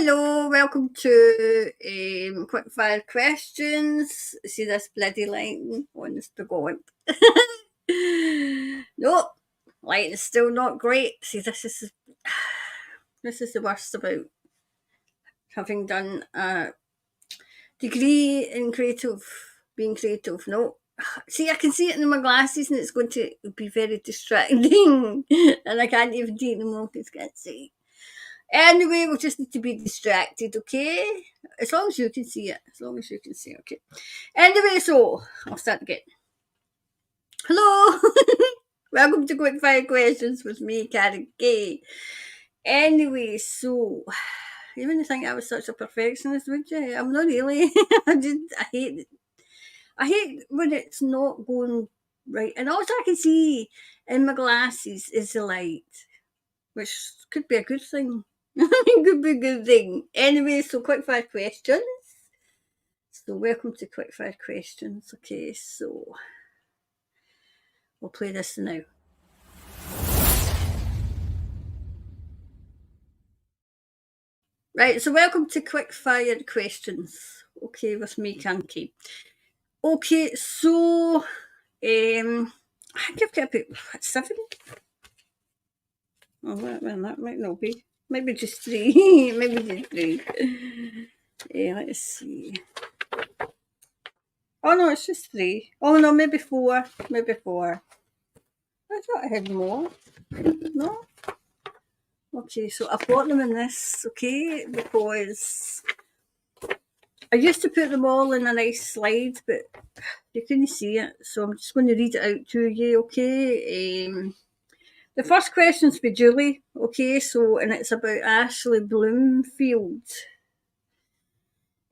Hello, welcome to Quickfire Questions. See this bloody lighting? Honest to God. Nope, lighting's still not great. See, this is the worst about having done a degree in being creative. No, see, I can see it in my glasses, and it's going to be very distracting, and I can't even take them off. It's can't see. Anyway, we just need to be distracted, okay? As long as you can see it. As long as you can see it, okay. Anyway, so I'll start again. Hello! Welcome to Quickfire Questions with me, Karen Kay. Anyway, so you wouldn't think I was such a perfectionist, would you? I'm not really. I hate when it's not going right. And also I can see in my glasses is the light, which could be a good thing. Could be a good thing. Anyway, so quickfire questions. So welcome to quickfire questions. Okay, so we'll play this now. Right, so welcome to quickfire questions. Okay, with me, Kanky. Okay, so I think I've got about 7. Oh, well, that might not be. Maybe just 3. Maybe just 3. Let's see. Oh no, it's just 3. Oh no, maybe 4. Maybe 4. I thought I had more. No? Okay, so I've got them in this, okay, because I used to put them all in a nice slide, but you couldn't see it, so I'm just going to read it out to you, okay? The first question's for Julie, okay, so, and it's about Ashley Bloomfield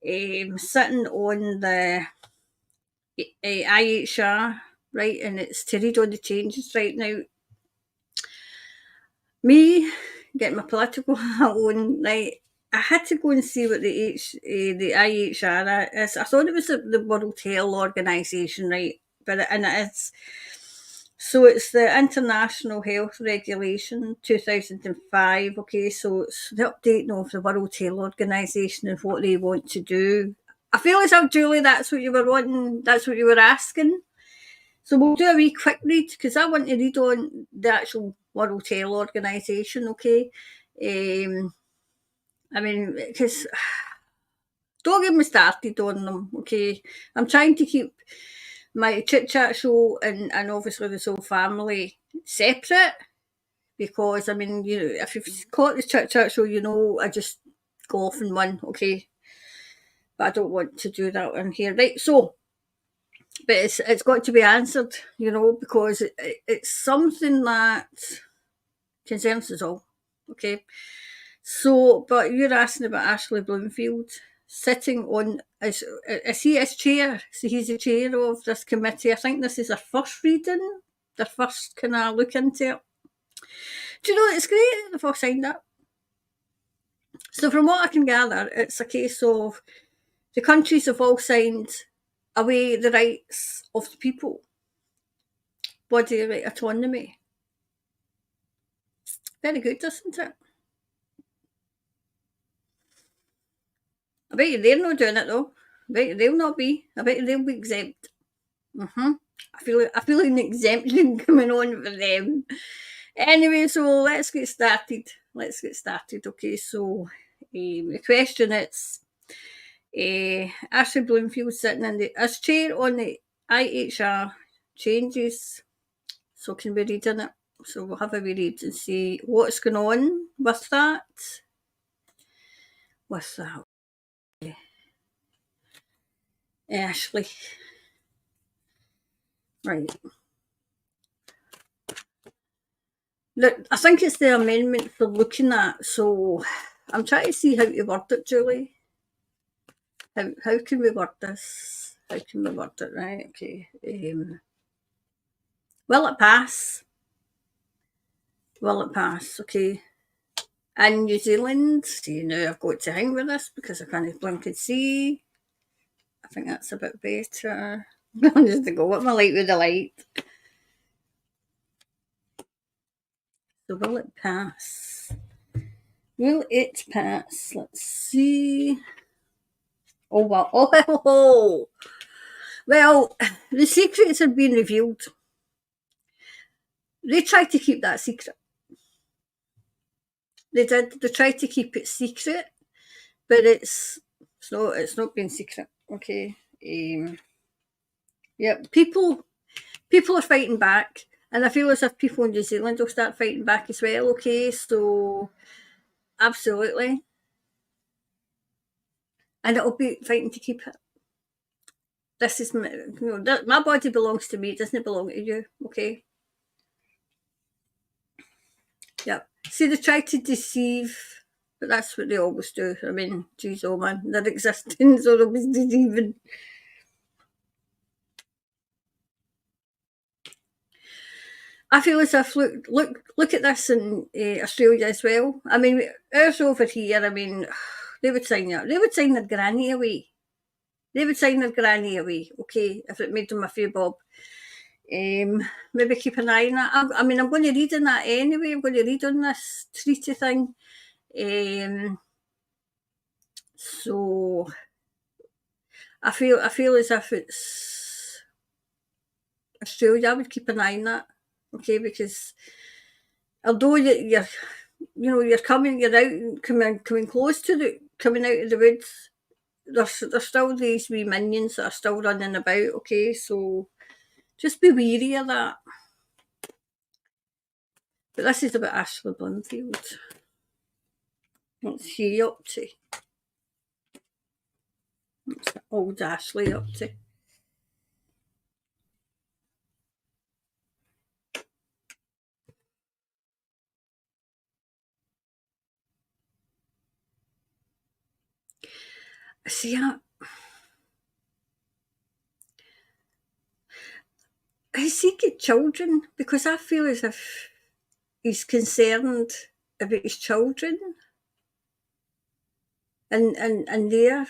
sitting on the IHR, right, and it's to read on the changes right now. Me getting my political hat on, right, I had to go and see what the IHR is. I thought it was the World Health Organisation, right, and it is. So it's the International Health Regulation 2005. Okay, so it's the updating of the World Health Organisation and what they want to do. I feel as if, Julie, that's what you were wanting. That's what you were asking. So we'll do a wee quick read because I want to read on the actual World Health Organisation, okay? I mean, because don't get me started on them, okay? I'm trying to keep my chit chat show and obviously the Soul Family separate because, I mean, you know, if you've caught the chit chat show, you know, I just go off in one, okay? But I don't want to do that in here, right? So, but it's got to be answered, you know, because it's something that concerns us all, okay? So, but you're asking about Ashley Bloomfield sitting on, is he as chair? So he's the chair of this committee. I think this is their first reading, their first kind of look into it. Do you know, it's great that they've all signed up. So from what I can gather, it's a case of the countries have all signed away the rights of the people, body right autonomy. Very good, isn't it? I bet you they're not doing it though. I bet you they'll not be. I bet you they'll be exempt. I feel an exemption coming on for them. Anyway, so let's get started. Okay, so the question is, Ashley Bloomfield sitting as chair on the IHR changes. So can we read in it? So we'll have a wee read and see what's going on with that. Ashley. Right. Look, I think it's the amendment for looking at, so I'm trying to see how to word it, Julie. How can we word this? How can we word it, right? Okay. Will it pass? Will it pass? Okay. And New Zealand, see now I've got to hang with this because I can't blink and see. I think that's a bit better. I'm just to go with my light with the light. So will it pass? Will it pass? Let's see. Oh, well. Oh, well, the secrets have been revealed. They tried to keep that secret. They did. They tried to keep it secret, but it's not been secret. Okay. Yeah. People are fighting back, and I feel as if people in New Zealand will start fighting back as well. Okay, so absolutely, and it'll be fighting to keep it. This is my body belongs to me. It doesn't belong to you. Okay. Yeah. See, they try to deceive, but that's what they always do. I mean, geez, oh man, their existence are always deceiving. I feel as if look at this in Australia as well. I mean, ours over here. I mean, they would sign it. They would sign their granny away. They would sign their granny away. Okay, if it made them a few bob. Maybe keep an eye on that. I mean, I'm going to read on that anyway. I'm going to read on this treaty thing. So I feel as if it's Australia. I would keep an eye on that. Okay, because although you're you're out and coming close to coming out of the woods, there's still these wee minions that are still running about. Okay, so just be wary of that. But this is about Ashley Bloomfield. What's she up to? What's old Ashley up to? See, has he got children? Because I feel as if he's concerned about his children and their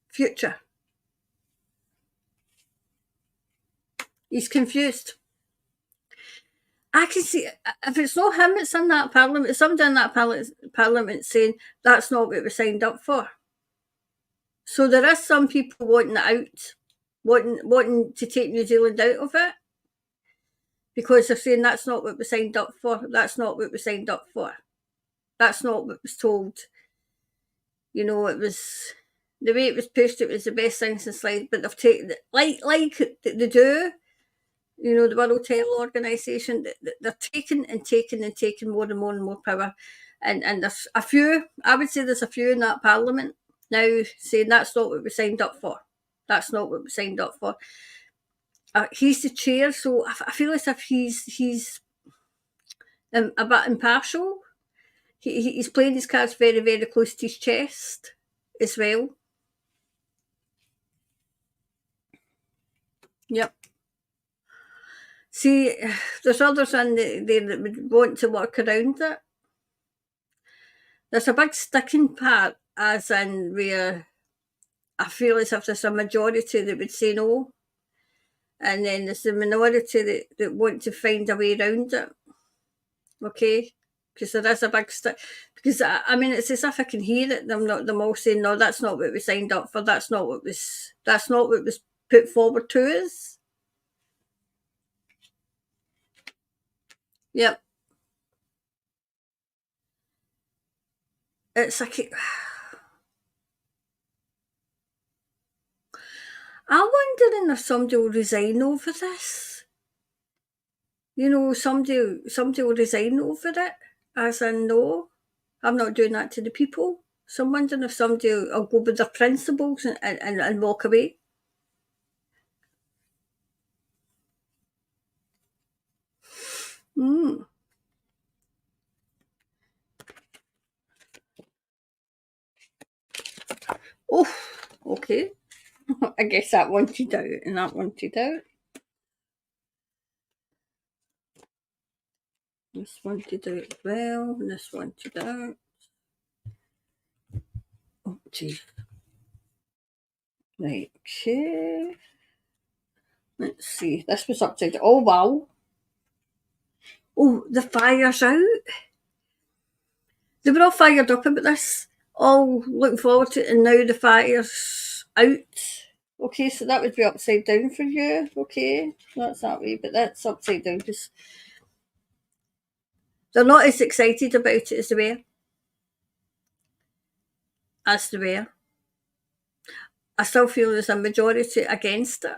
future. He's confused. I can see if it's not him, it's in that parliament. Somebody in that parliament saying that's not what we signed up for. So there is some people wanting it out, wanting to take New Zealand out of it, because they're saying that's not what we signed up for. That's not what we signed up for. That's not what was told. You know, it was the way it was pushed. It was the best thing since sliced. But they've taken like they do. You know, the World Health Organization. They're taking and taking and taking more and more and more power. And there's a few. I would say there's a few in that parliament now saying that's not what we signed up for. That's not what we signed up for. He's the chair, so I feel as if he's a bit impartial. He's playing his cards very, very close to his chest as well. Yep. See, there's others in there that would want to work around it. There's a big sticking part, as in where I feel as if there's a majority that would say no, and then there's a minority that want to find a way around it. Okay, because there is a big stick. Because I mean, it's as if I can hear it. Them all saying, "No, that's not what we signed up for. That's not what was put forward to us." Yep, it's like I'm wondering if somebody will resign over this. You know, somebody will resign over it, as in no, I'm not doing that to the people. So I'm wondering if somebody will go with their principles and walk away. Mm. Oh, okay. I guess that wanted out and that wanted out. This wanted out as well, and this wanted out. Oh, geez. Right, okay. Let's see. This was upside down. Oh, wow. Oh, the fire's out. they were all fired up about this, all looking forward to it, and now the fire's out. Okay, so that would be upside down for you. Okay, that's that way, but that's upside down because they're not as excited about it as they were. As they were. I still feel there's a majority against it.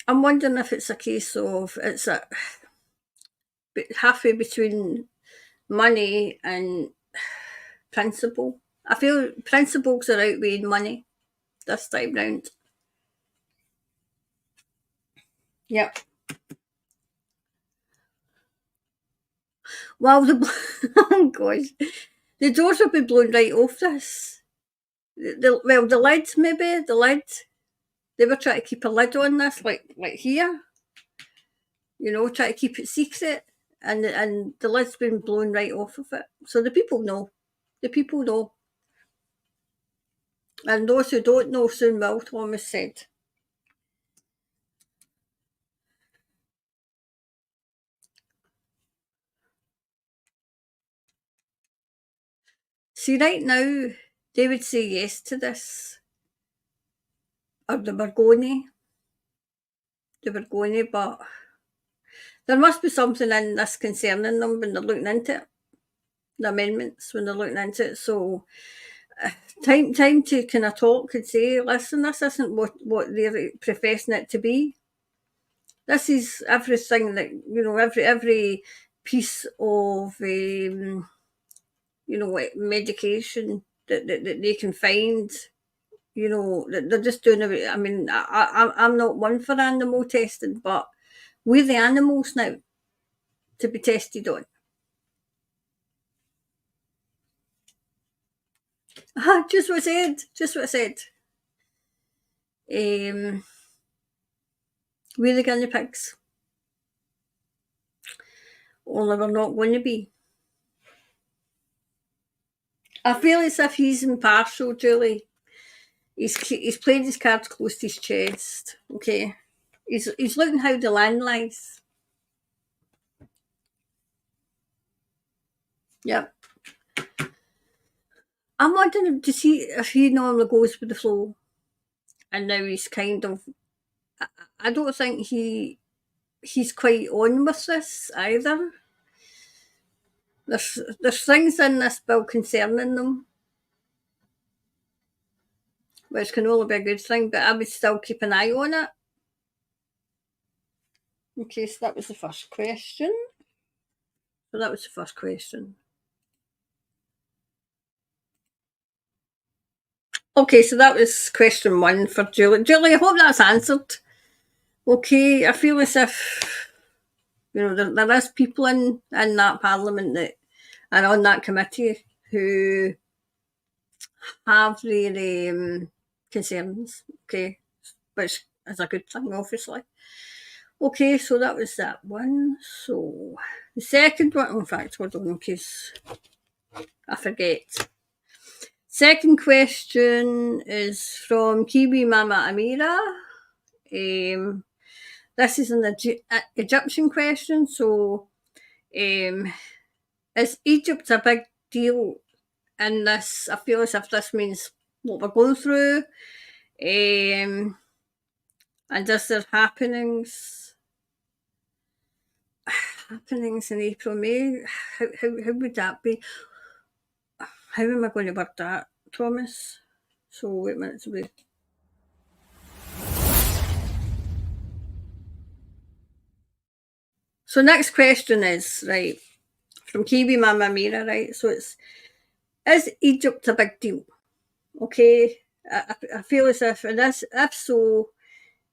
I'm wondering if it's a case of it's a halfway between money and principle. I feel principles are outweighing money this time round. Yep. Well, oh gosh, the doors will be blown right off this. The lid, maybe the lid. They were trying to keep a lid on this, like here. You know, try to keep it secret, and the lid's been blown right off of it. So the people know. The people know. And those who don't know soon will, Thomas said. See, right now, they would say yes to this. Or they were going to, but there must be something in this concerning them when they're looking into it. The amendments, when they're looking into it. So, time to kind of talk and say, listen, this isn't what they're professing it to be. This is everything that, you know, every piece of, you know, medication that they can find, you know, they're just doing it. I mean, I'm not one for animal testing, but we're the animals now to be tested on. Just what I said. We're the guinea pigs. Only we're not going to be. I feel as if he's impartial, Julie. He's playing his cards close to his chest. Okay, he's looking how the land lies. Yep. I'm wondering to see if he normally goes with the flow, and now he's kind of. I don't think he's quite on with this either. There's things in this bill concerning them, which can only be a good thing, but I would still keep an eye on it. Okay, so that was the first question. Okay, so that was question one for Julie. Julie, I hope that's answered. Okay, I feel as if, you know, there is people in that parliament that are on that committee who have their concerns, okay, which is a good thing, obviously. Okay, so that was that one. So the second one, in fact, hold on, in case I forget. Second question is from Kiwi Mama Amira. This is an Egyptian question. So, is Egypt a big deal in this? I feel as if this means what we're going through. And is there happenings in April, May? How would that be? How am I going to word that, Thomas? So wait a minute. So next question is, right, from Kiwi Mama Mira, right? So it's, is Egypt a big deal? Okay, I feel as if it is. If so,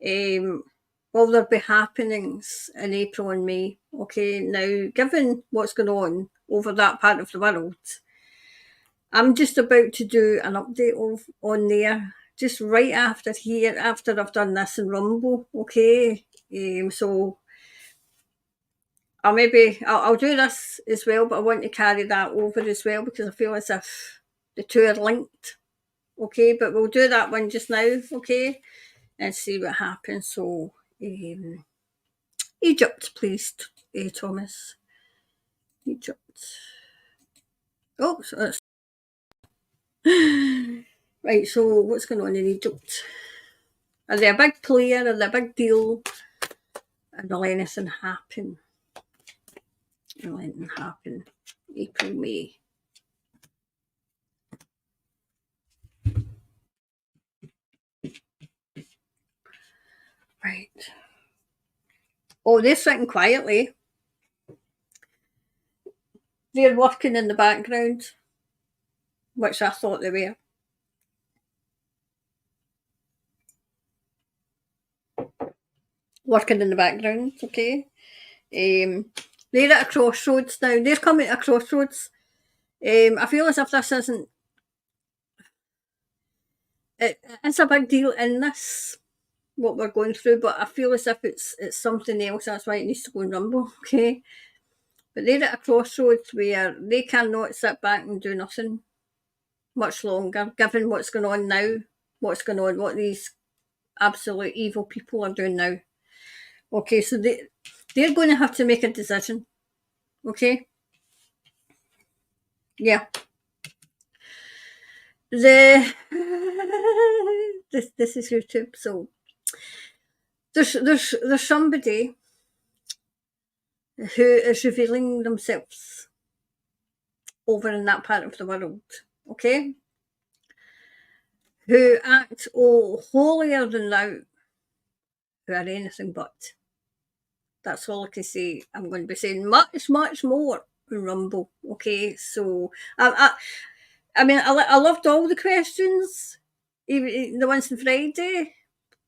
will there be happenings in April and May? Okay, now given what's going on over that part of the world, I'm just about to do an update on there, just right after here, after I've done this in Rumble. Okay, so I'll do this as well, but I want to carry that over as well because I feel as if the two are linked. Okay, but we'll do that one just now, okay, and see what happens. So, Egypt, please, Thomas. Egypt. Oh, so that's right, so what's going on in Egypt? Are they a big player? Are they a big deal? And will anything happen? Will anything happen? April, May. Right. Oh, they're sitting quietly. They're working in the background, which I thought they were. Working in the background, okay. They're at a crossroads now. They're coming to a crossroads. I feel as if this isn't. It's a big deal in this, what we're going through, but I feel as if it's something else. That's why it needs to go and rumble, okay. But they're at a crossroads where they cannot sit back and do nothing much longer, given what's going on now, what these absolute evil people are doing now. Okay, so they're going to have to make a decision. Okay? Yeah. This is YouTube, so there's somebody who is revealing themselves over in that part of the world, okay? Who act holier than thou, who are anything but. That's all I can say. I'm going to be saying much, much more in Rumble, okay? So, I mean, I loved all the questions, even the ones on Friday,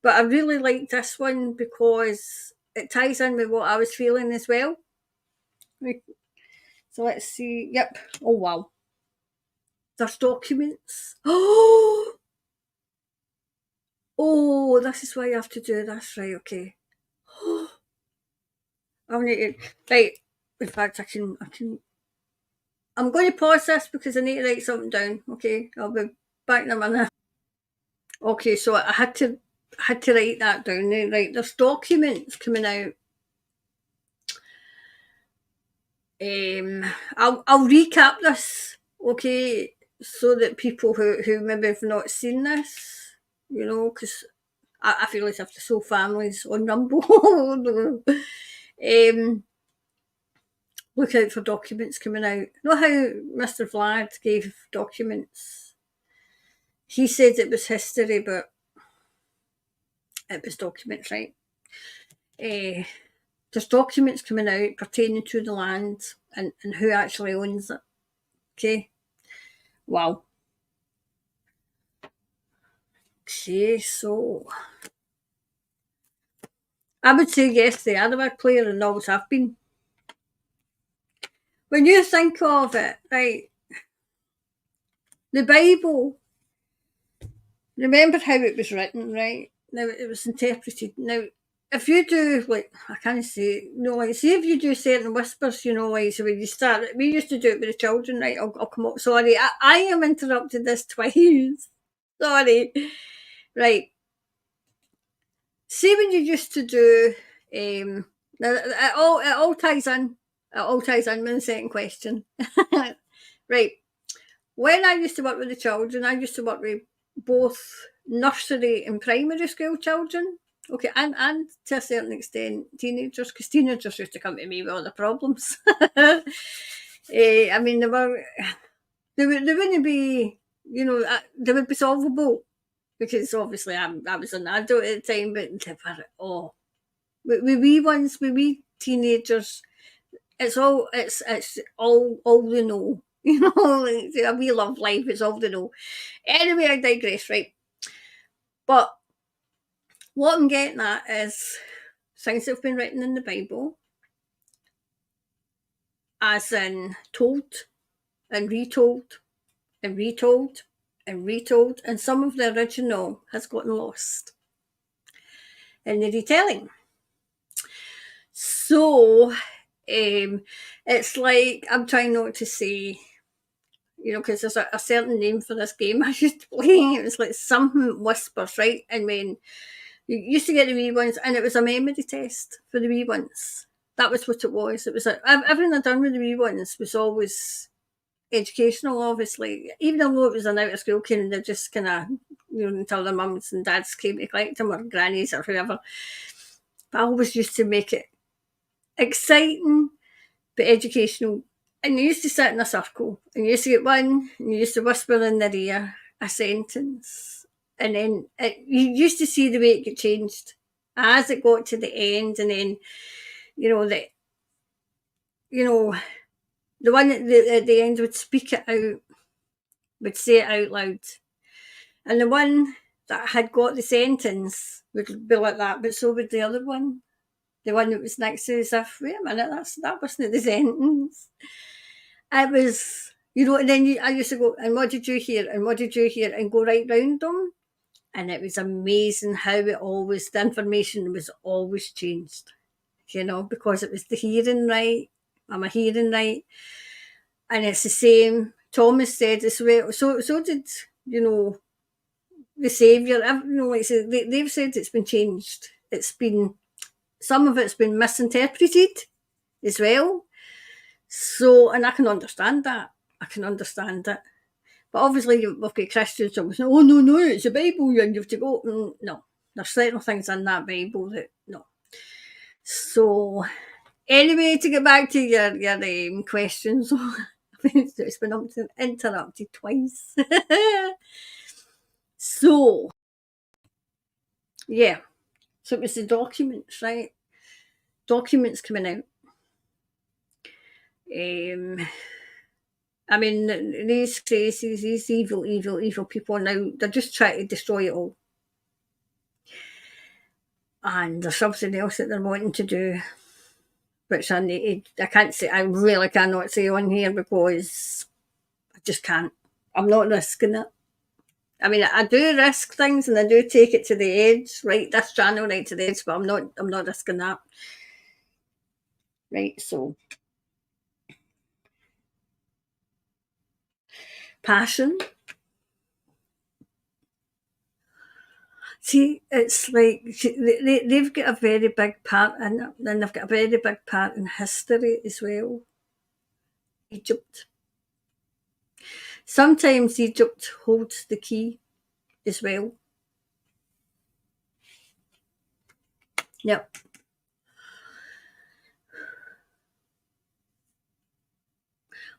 but I really liked this one because it ties in with what I was feeling as well. So let's see. Yep. Oh, wow. There's documents. Oh, this is why you have to do this. Right, okay. I'll need to, right, in fact, I'm going to pause this because I need to write something down, okay? I'll be back in a minute. Okay, so I had to write that down. Right, there's documents coming out. I'll recap this, okay, so that people who maybe have not seen this, you know, because I feel as if the soul families on Rumble. Look out for documents coming out. You know how Mr. Vlad gave documents? He said it was history, but it was documents, right? There's documents coming out pertaining to the land and who actually owns it. Okay. Wow. Okay, so I would say yes, they are a big player and always have been. When you think of it, right, the Bible, remember how it was written, right? Now it was interpreted. Now, if you do, like, I can't say, no, like, see if you do certain whispers, you know, like, so when you start, we used to do it with the children, right? I'll come up, sorry, I am interrupted this twice. Sorry. Right. See when you used to do, now it all ties in. It all ties in with the second question. Right. When I used to work with the children, I used to work with both nursery and primary school children. Okay, and to a certain extent, teenagers, because teenagers used to come to me with all the problems. I mean, they wouldn't be, you know, they would be solvable because obviously I was an adult at the time, but they were, with wee ones, with wee teenagers, it's all they know. You know, like, we love life, it's all they know. Anyway, I digress, right? But what I'm getting at is things that have been written in the Bible, as in told and retold and retold and retold, and some of the original has gotten lost in the retelling. So it's like, I'm trying not to say, you know, because there's a certain name for this game I used to play. It was like something whispers, right? And when you used to get the wee ones, and it was a memory test for the wee ones. That was what it was. It was like, everything I'd done with the wee ones was always educational, obviously. Even though it was an out of school kind, they're just kind of, until their mums and dads came to collect them, or grannies or whoever. But I always used to make it exciting but educational. And you used to sit in a circle, and you used to get one, and you used to whisper in their ear a sentence, and then you used to see the way it get changed as it got to the end, and then you know the you know the one at the end would speak it out, would say it out loud, and the one that had got the sentence would be like that, but so would the other one. The one that was next to, as if, wait a minute, that wasn't the sentence. It was, and then I used to go, and what did you hear? And what did you hear? And go right round them. And it was amazing how the information was always changed, because it was the hearing right. I'm a hearing right. And it's the same. Thomas said as well. So did, the Saviour. Like I said, they've said it's been changed. Some of it's been misinterpreted as well. So, and I can understand that. I can understand it. But obviously, we've got Christians who say, oh, no, it's the Bible, and you have to go. No, there's certain things in that Bible that, no. So, anyway, to get back to your questions, it's been interrupted twice. So, yeah. So it was the documents, right? Documents coming out. I mean, these crazies, these evil people now, they're just trying to destroy it all. And there's something else that they're wanting to do, which I can't say, I really cannot say on here because I just can't. I'm not risking it. I mean, I do risk things and I do take it to the edge, right? This channel right to the edge, but I'm not risking that. Right, so. Passion. See, it's like they've got a very big part in it, and they've got a very big part in history as well. Egypt. Sometimes Egypt holds the key as well. Yep.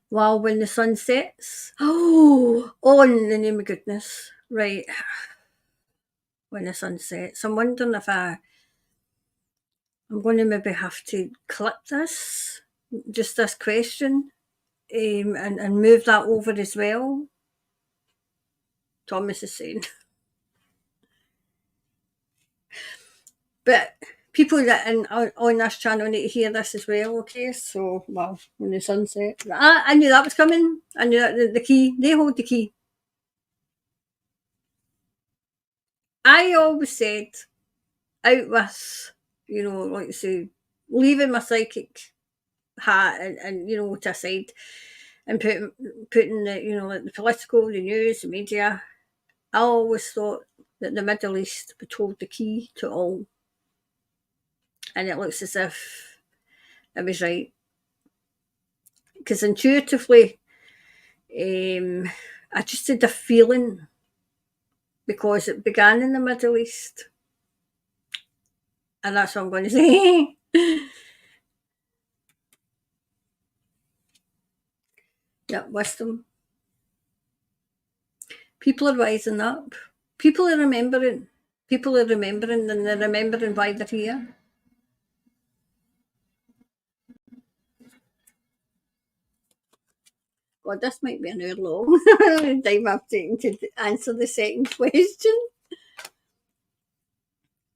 While when the sun sets. Oh, in the name of goodness. Right. When the sun sets. I'm wondering if I'm going to maybe have to clip this, just this question, and move that over as well. Thomas is saying. But people that on this channel need to hear this as well, okay? So, well, when the sun sets. I knew that was coming. I knew that the key, they hold the key. I always said, out with, like you say, leaving my psychic hat and to aside, and putting the, like the political, the news, the media. I always thought that the Middle East would hold the key to all. And it looks as if it was right. Because intuitively, I just had a feeling, because it began in the Middle East. And that's what I'm going to say. Yeah, wisdom. People are rising up. People are remembering. People are remembering, and they're remembering why they're here. God, this might be an hour long. Time I've taken to answer the second question.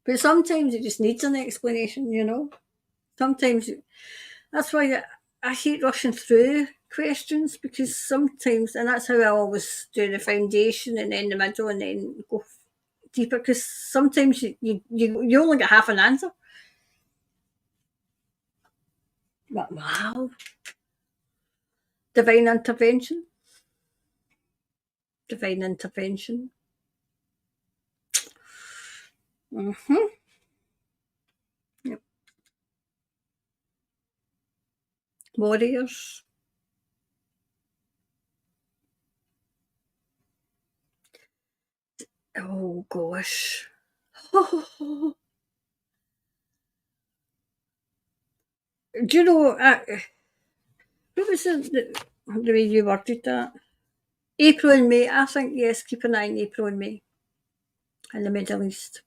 But sometimes it just needs an explanation, Sometimes that's why I hate rushing through questions, because sometimes, and that's how I always do the foundation and then the middle and then go deeper, because sometimes you only get half an answer. But wow. Divine intervention. Divine intervention. Mm-hmm. Yep. warriors. Oh gosh. Do you know, what was the way you worded that? April and May, I think, yes, keep an eye on April and May in the Middle East.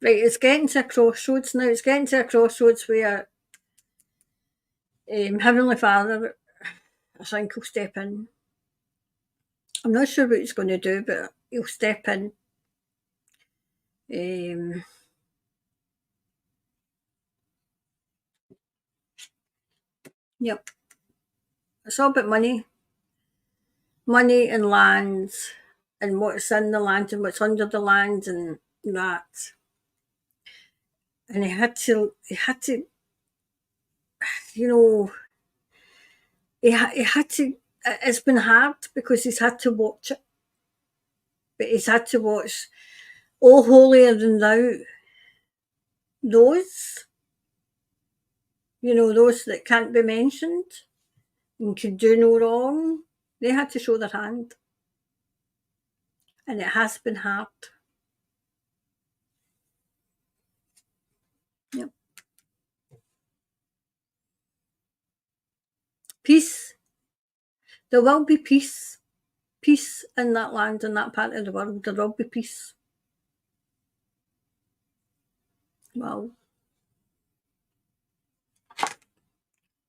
Right, it's getting to a crossroads now. It's getting to a crossroads where Heavenly Father, I think, will step in. I'm not sure what he's going to do, but he'll step in. Yep. It's all about money. Money and lands and what's in the land and what's under the land and that. And he had to, you know, he had to, it's been hard because he's had to watch it. But he's had to watch Oh Holier Than Thou. Those, you know, those that can't be mentioned and can do no wrong, they had to show their hand. And it has been hard. Yep. Peace. There will be peace. Peace in that land, in that part of the world. There will be peace. Wow.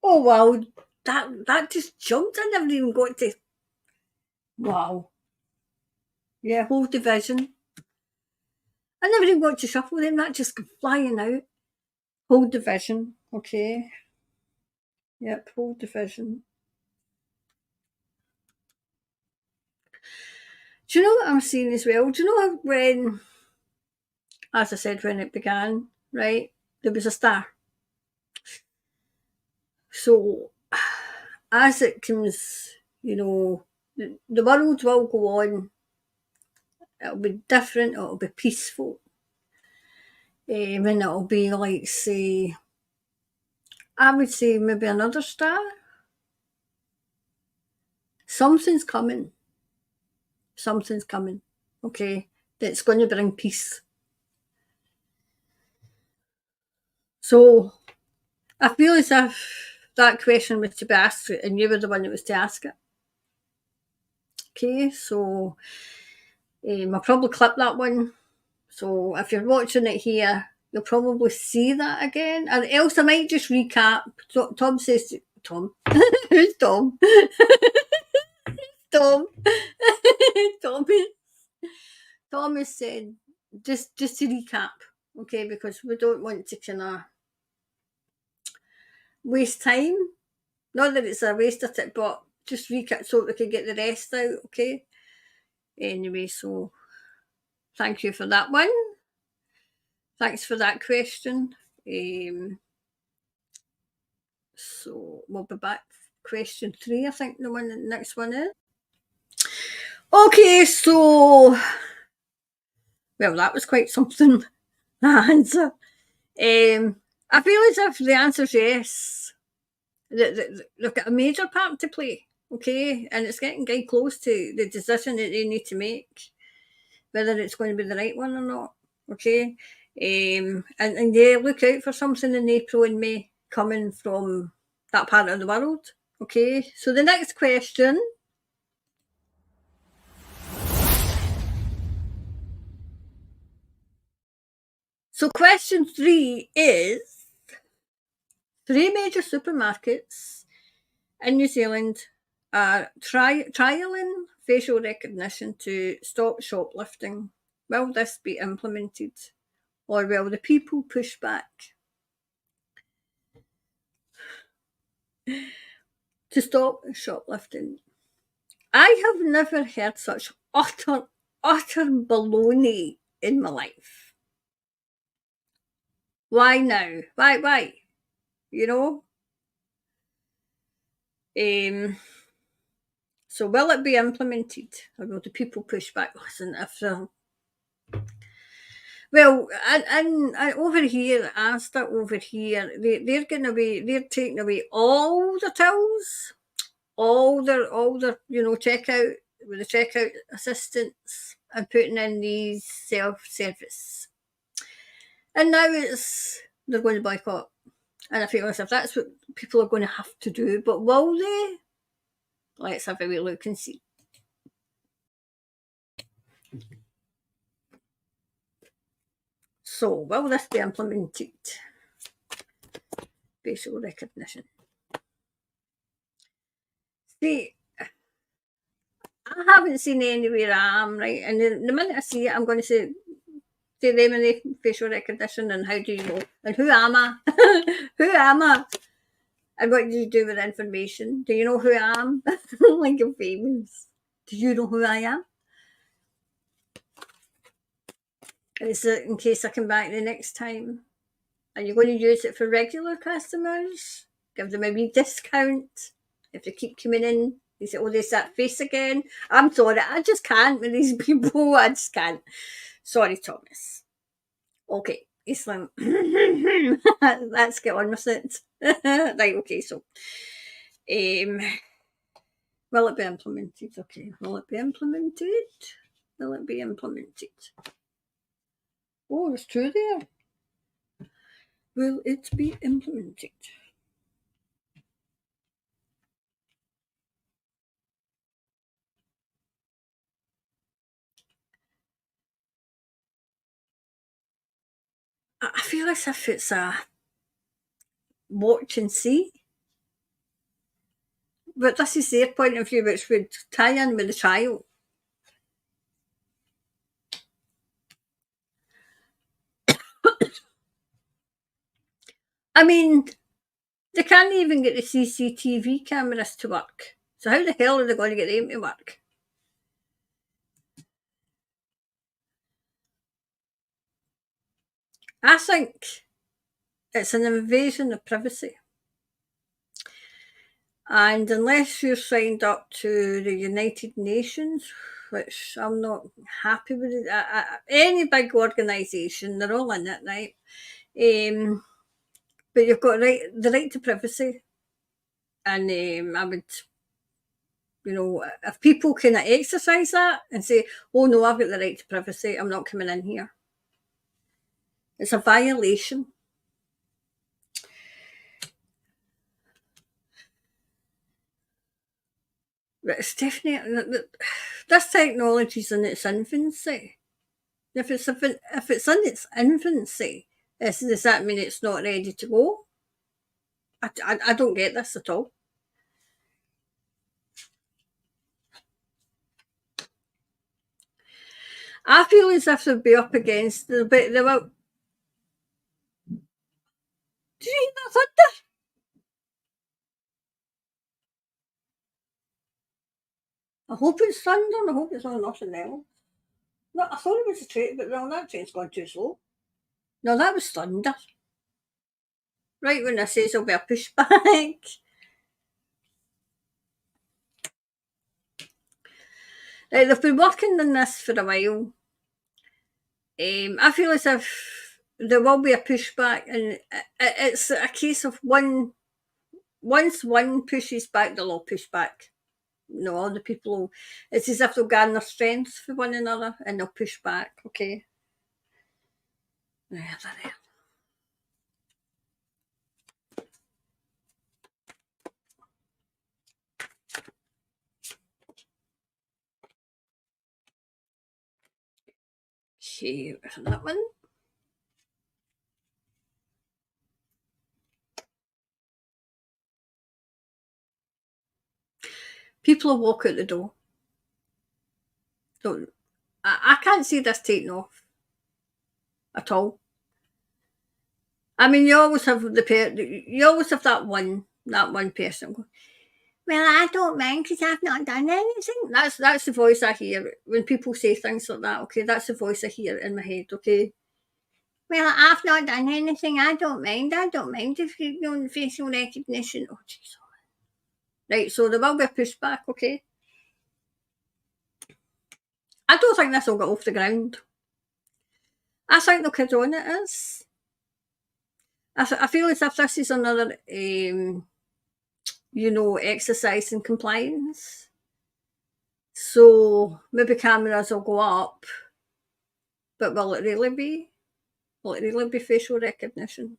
Oh wow. That just jumped. I never even got to. Wow. Yeah, whole division. I never even got to shuffle them. That just came flying out. Whole division. Okay. Yep, whole division. Do you know what I'm seeing as well? Do you know when, as I said, when it began, right, there was a star. So as it comes, you know, the world will go on. It'll be different. It'll be peaceful. And it'll be like, say, I would say maybe another star. Something's coming. Something's coming. Okay, that's going to bring peace. So I feel as if that question was to be asked, and you were the one that was to ask it. Okay, so I'll probably clip that one. So if you're watching it here, you'll probably see that again. And else I might just recap. Tom says, Tom. Who's Tom? Tom. Tommy. Thomas said, just to recap, okay, because we don't want to kind of waste time. Not that it's a waste of it, but just recap so we can get the rest out, okay? Anyway, so thank you for that one. Thanks for that question. So we'll be back. Question 3, I think the next one is. Okay, so well, that was quite something. The answer. I feel as if the answer is yes. They've got a major part to play, okay, and it's getting close to the decision that they need to make, whether it's going to be the right one or not, okay. And yeah, look out for something in April and May coming from that part of the world, okay. So the next question. So question 3 is, 3 major supermarkets in New Zealand are trialling facial recognition to stop shoplifting. Will this be implemented, or will the people push back? To stop shoplifting. I have never heard such utter baloney in my life. Why now? Why? You know? So will it be implemented, or will the people push back? Listen, if Well, and over here, Asda over here, they're going away, they're taking away all the tills, all their, checkout with the checkout assistants and putting in these self-service. And now they're going to boycott. And I feel as if that's what people are going to have to do. But will they? Let's have a wee look and see. So, will this be implemented? Facial recognition. See, I haven't seen anywhere I am, right? And the minute I see it, I'm going to say them and the facial recognition and how do you know? And who am I? Who am I? And what do you do with the information? Do you know who I am? Like I'm famous. Do you know who I am? And it's in case I come back the next time. And you're going to use it for regular customers? Give them a wee discount. If they keep coming in, they say, oh, there's that face again. I'm sorry, I just can't with these people. I just can't. Sorry, Thomas. Okay, Islam. Let's get on with it. Right, okay, so will it be implemented? Okay, will it be implemented? Will it be implemented? Oh, there's two there. Will it be implemented? I feel as if it's a watch and see. But this is their point of view, which would tie in with the trial. I mean, they can't even get the CCTV cameras to work. So how the hell are they going to get them to work? I think it's an invasion of privacy. And unless you're signed up to the United Nations, which I'm not happy with, any big organisation, they're all in it, right? But you've got the right to privacy. And I would, if people can exercise that and say, oh no, I've got the right to privacy, I'm not coming in here. It's a violation. But it's definitely, this technology's in its infancy. If it's in its infancy, does that mean it's not ready to go? I don't get this at all. I feel as if they'd be up against the bit. They were. Did you hear that thunder? I hope it's thunder. And I hope it's not nothing else. No, I thought it was a train, but no, that train's gone too slow. No, that was thunder. Right when I says there'll be a pushback. They've been working on this for a while. I feel as if there will be a pushback, and it's a case of once one pushes back, they'll all push back. All the people, it's as if they'll gather strength for one another and they'll push back, okay? Yeah, there. Okay, that one. People will walk out the door. So I can't see this taking off at all. I mean, you always have that one person going, well, I don't mind because I've not done anything. That's the voice I hear when people say things like that. Okay, that's the voice I hear in my head. Okay, well, I've not done anything. I don't mind. I don't mind if you know facial recognition. Oh, jeez. Right, so there will be a pushback. Okay, I don't think this will get off the ground. I think they'll kid on it is. I feel as if this is another, exercise in compliance. So maybe cameras will go up, but will it really be? Will it really be facial recognition?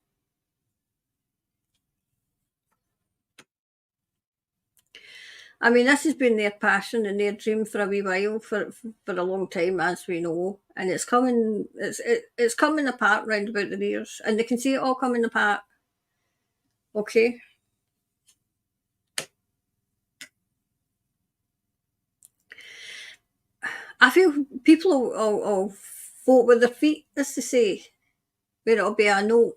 I mean, this has been their passion and their dream for a wee while, for a long time, as we know, and it's coming. It's coming apart round about their ears, and they can see it all coming apart. Okay. I feel people will vote with their feet, as they say, where it'll be a no.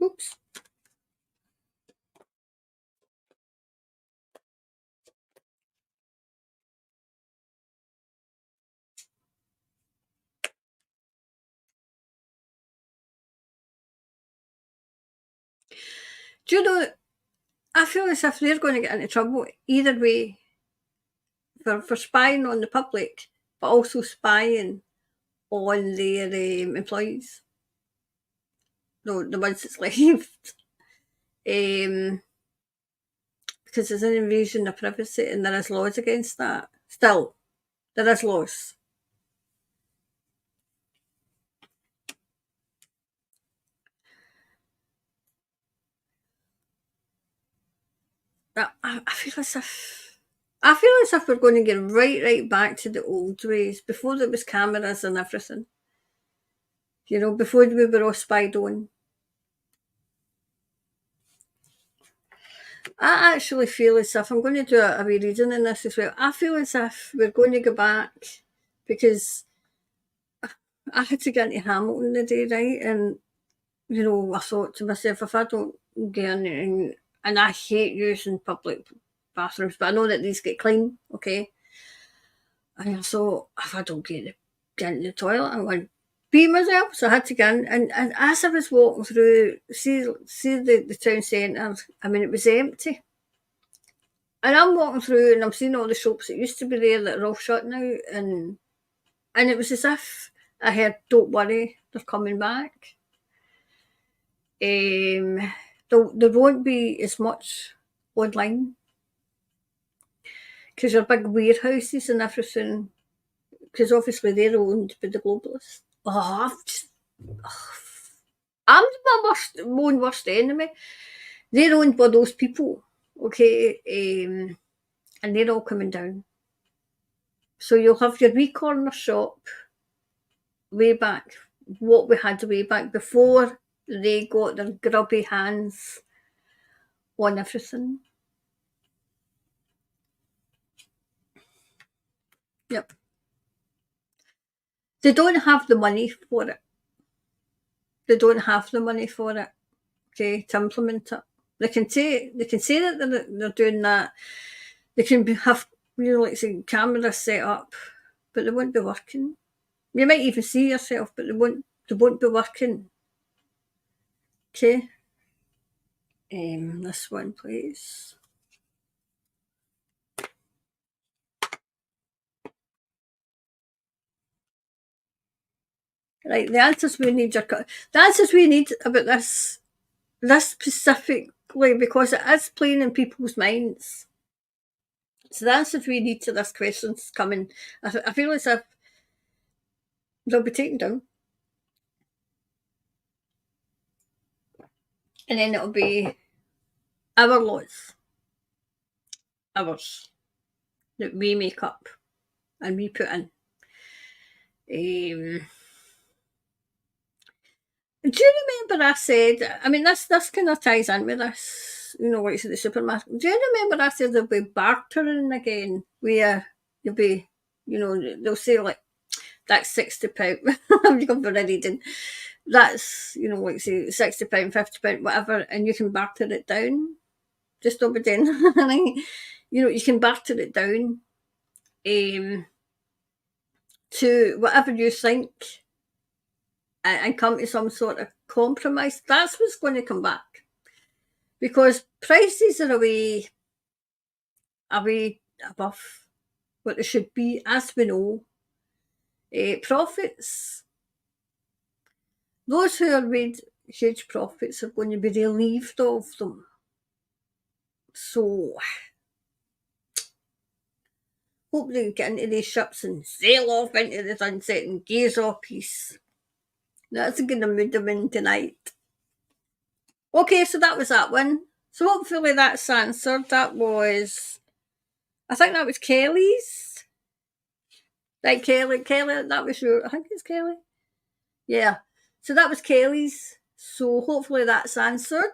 Oops. Do you know, I feel as if they're going to get into trouble either way for spying on the public, but also spying on their employees, the ones that's left. Because there's an invasion of privacy and there is laws against that. Still, there is laws. I feel as if we're going to get right back to the old ways before there was cameras and everything. Before we were all spied on. I actually feel as if I'm going to do a wee reading in this as well. I feel as if we're going to go back because I had to get into Hamilton the day, right? And I thought to myself, if I don't get in, and I hate using public bathrooms, but I know that these get clean, okay? And I thought, if I don't get into the toilet, I'm going to pee myself. So I had to get in. And as I was walking through, see the town centre, I mean, it was empty. And I'm walking through and I'm seeing all the shops that used to be there that are all shut now. And it was as if I heard, don't worry, they're coming back. There won't be as much online because your big warehouses and everything, because obviously they're owned by the globalists. I'm my own worst enemy. They're owned by those people, okay, and they're all coming down. So you'll have your wee corner shop way back, what we had way back before they got their grubby hands on everything. Yep. They don't have the money for it. They don't have the money for it, okay, to implement it. They can say that they're doing that. They can have like say cameras set up, but they won't be working. You might even see yourself, but they won't be working. Okay. This one, please. Right, the answers we need about this specifically because it is playing in people's minds. So the answers we need to this question's coming. I feel as if they'll be taken down. And then it'll be our laws. Ours. That we make up and we put in. Do you remember I said, I mean, this kind of ties in with this, like the supermarket. Do you remember I said there'll be bartering again, where you'll be, they'll say like, that's £60. I'm going for a reading. That's, like say £60, £50, whatever, and you can barter it down. Just over then. You can barter it down to whatever you think and come to some sort of compromise. That's what's going to come back. Because prices are away above what they should be, as we know. Profits, those who have made huge profits are going to be relieved of them. So, hope they get into these ships and sail off into the sunset and gaze off peace. That's going to mood them in tonight. Okay, so that was that one. So hopefully that's answered. That was, I think that was Kelly's. Right, Kelly, that was your, I think it's Kelly. Yeah, so that was Kelly's. So hopefully that's answered.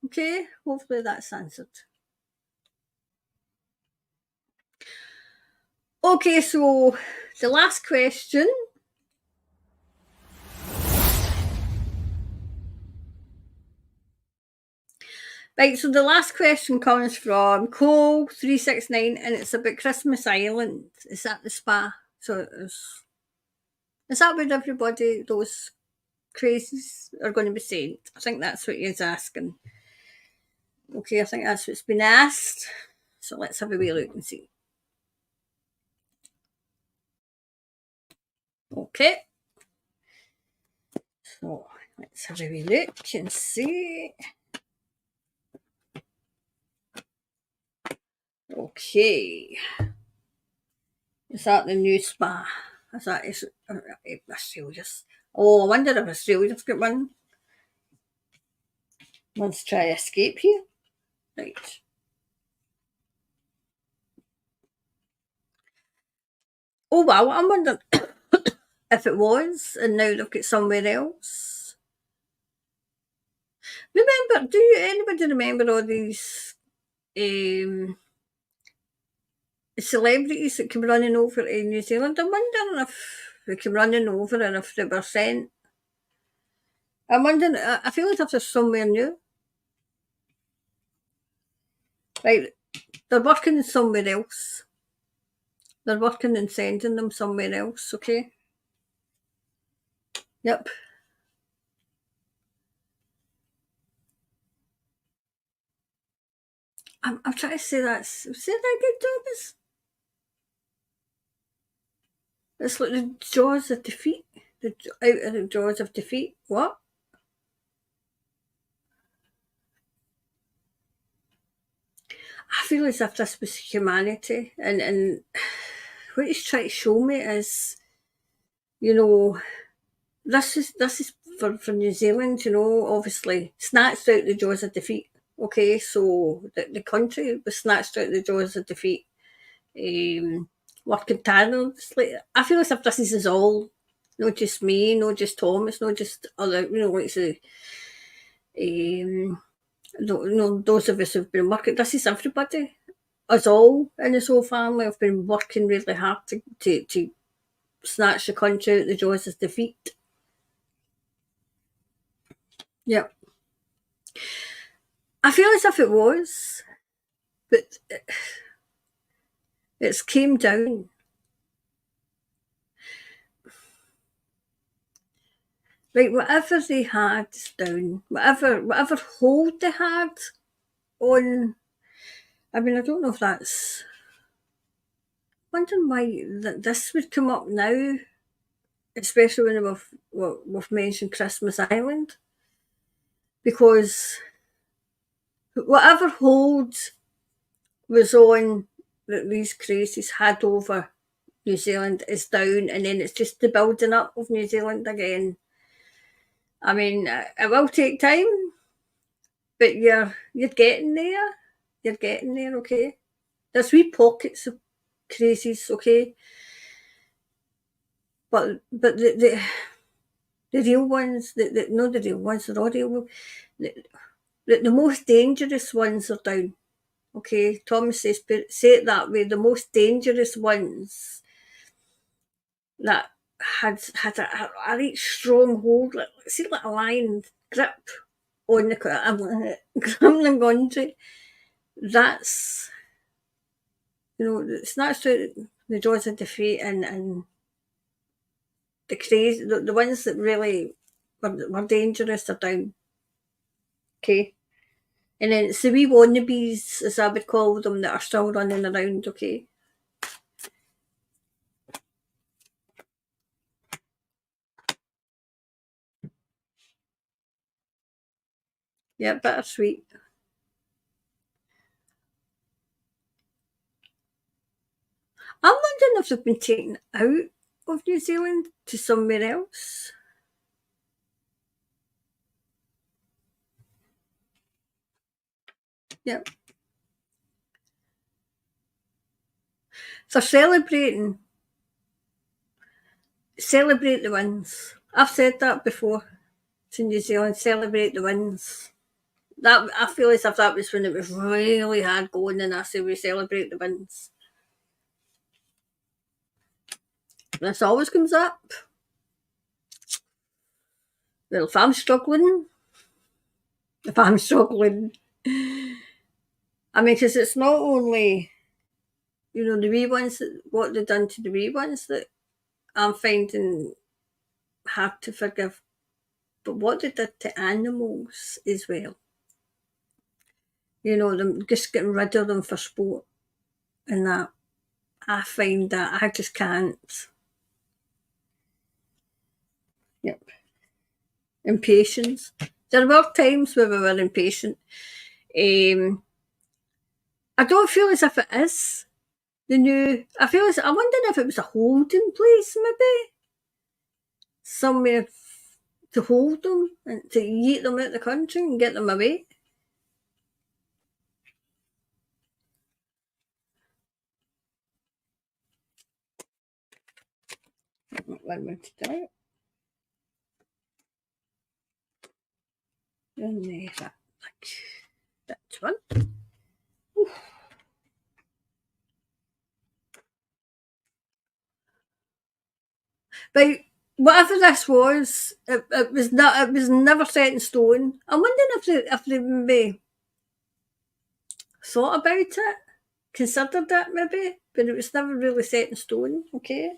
Okay, hopefully that's answered. Okay, so the last question. Right, so the last question comes from Cole369 and it's about Christmas Island. Is that the spa? So is that where everybody, those crazies are going to be sent? I think that's what he's asking. Okay, I think that's what's been asked. So let's have a wee look and see. Okay. So let's have a wee look and see. Okay. Is that the new spa? Is that Australia's? Oh, I wonder if Australia's got one. Let's try escape here. Right. Oh wow, I'm wondering if it was, and now they've got somewhere else. Remember, anybody remember all these celebrities that came running over in New Zealand? I'm wondering if they came running over and if they were sent. I'm wondering, I feel as if there's somewhere new. Right, they're working somewhere else. They're working and sending them somewhere else, okay? Yep. I'm trying to say say that good job is. It's like the jaws of defeat. Out of the jaws of defeat. What? I feel as if this was humanity, and what he's trying to show me is, you know, this is for New Zealand. You know, obviously snatched out the jaws of defeat. Okay, so the country was snatched out the jaws of defeat. Working tirelessly. I feel as if this is all, not just me, not just Thomas, not just other, like say, those of us who've been working. This is everybody. Us all in this whole family have been working really hard to snatch the country out the jaws of defeat. Yep. I feel as if it was, but it's came down. Like whatever they had down, whatever hold they had on. I mean, I don't know if that's. Wondering why this would come up now, especially when we've mentioned Christmas Island, because whatever hold was on that these crazies had over New Zealand is down, and then it's just the building up of New Zealand again. I mean, it will take time, but you're getting there. You're getting there, okay? There's wee pockets of crazies, okay? But the real ones, not the real ones, they're all real. The most dangerous ones are down. Okay, Thomas says, say it that way. The most dangerous ones that had a right strong hold, like a lion grip on the Crumlin country. That's, snatched out the jaws of defeat and the crazy, the ones that really were dangerous are down. Okay. And then it's the wee wannabes, as I would call them, that are still running around, okay? Yeah, bittersweet. I'm wondering if they've been taken out of New Zealand to somewhere else. Yep. They're celebrate the wins. I've said that before to New Zealand, celebrate the wins. That I feel as if that was when it was really hard going, and I say we celebrate the wins. This always comes up. Well, if I'm struggling, I mean, because it's not only, the wee ones, what they've done to the wee ones that I'm finding hard to forgive, but what they did to animals as well. Them just getting rid of them for sport and that. I find that I just can't. Yep. Impatience. There were times where we were impatient. I don't feel as if it is the new. I'm wondering if it was a holding place, maybe somewhere to hold them and to yeet them out the country and get them away. One minute out. And there's that one. Oof. But whatever this was, it was not. It was never set in stone. I'm wondering if they maybe thought about it, considered it maybe, but it was never really set in stone. Okay.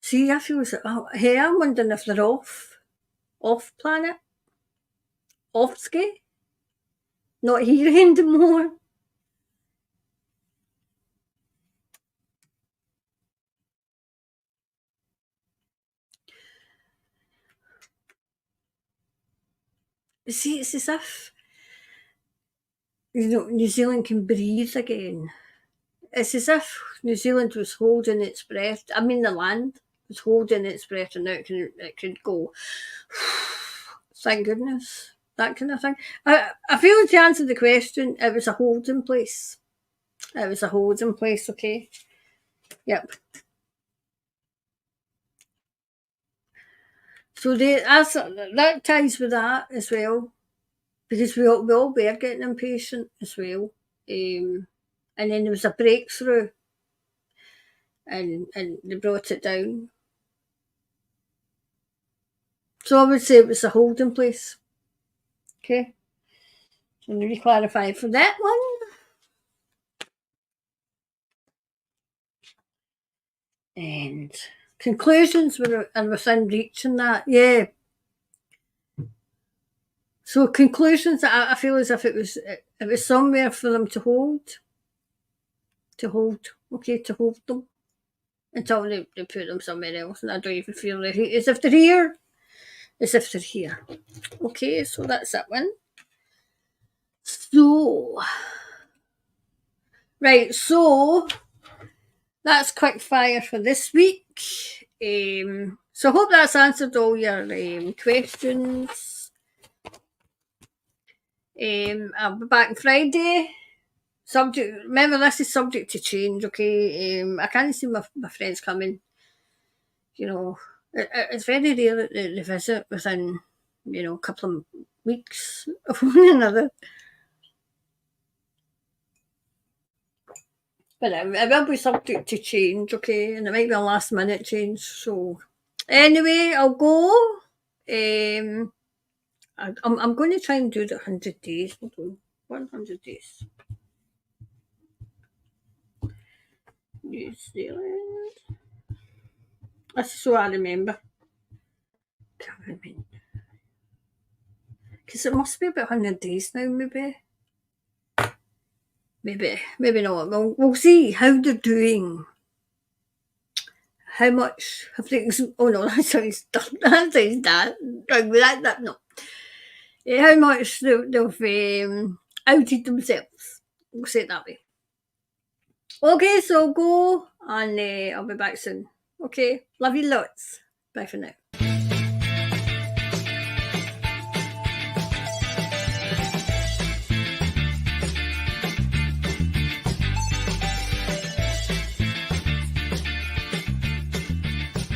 See, I feel hey, I'm wondering if they're off planet, off ski, not here anymore. See, it's as if New Zealand can breathe again. It's as if New Zealand was holding its breath. I mean, the land was holding its breath, and now it could go. Thank goodness, that kind of thing. I feel to answer the question, it was a holding place. It was a holding place. Okay. Yep. So that ties with that as well, because we all were getting impatient as well. And then there was a breakthrough, and they brought it down. So I would say it was a holding place. Okay. So let me clarify for that one. And conclusions were within reach in that. Yeah. So conclusions, I feel as if it was somewhere for them to hold. Okay, to hold them until they put them somewhere else, and I don't even feel as if they're here. As if they're here. Okay, so that's that one. So, right, so that's quick fire for this week. So I hope that's answered all your questions. I'll be back on Friday. Remember, this is subject to change, okay? I can't see my friends coming. It's very rare that they visit within, a couple of weeks of one another. But it will be subject to change, okay? And it might be a last minute change. So anyway, I'll go. I'm going to try and do the 100 days. Hold on. 100 days. New Zealand. That's so I remember. Can't remember. Because because it must be about 100 days now, maybe. Maybe not. We'll see how they're doing. How much have they, oh no, that sounds dumb. That sounds that, no. How much they've outed themselves. We'll say it that way. Okay, so go, and I'll be back soon. Okay, love you lots. Bye for now.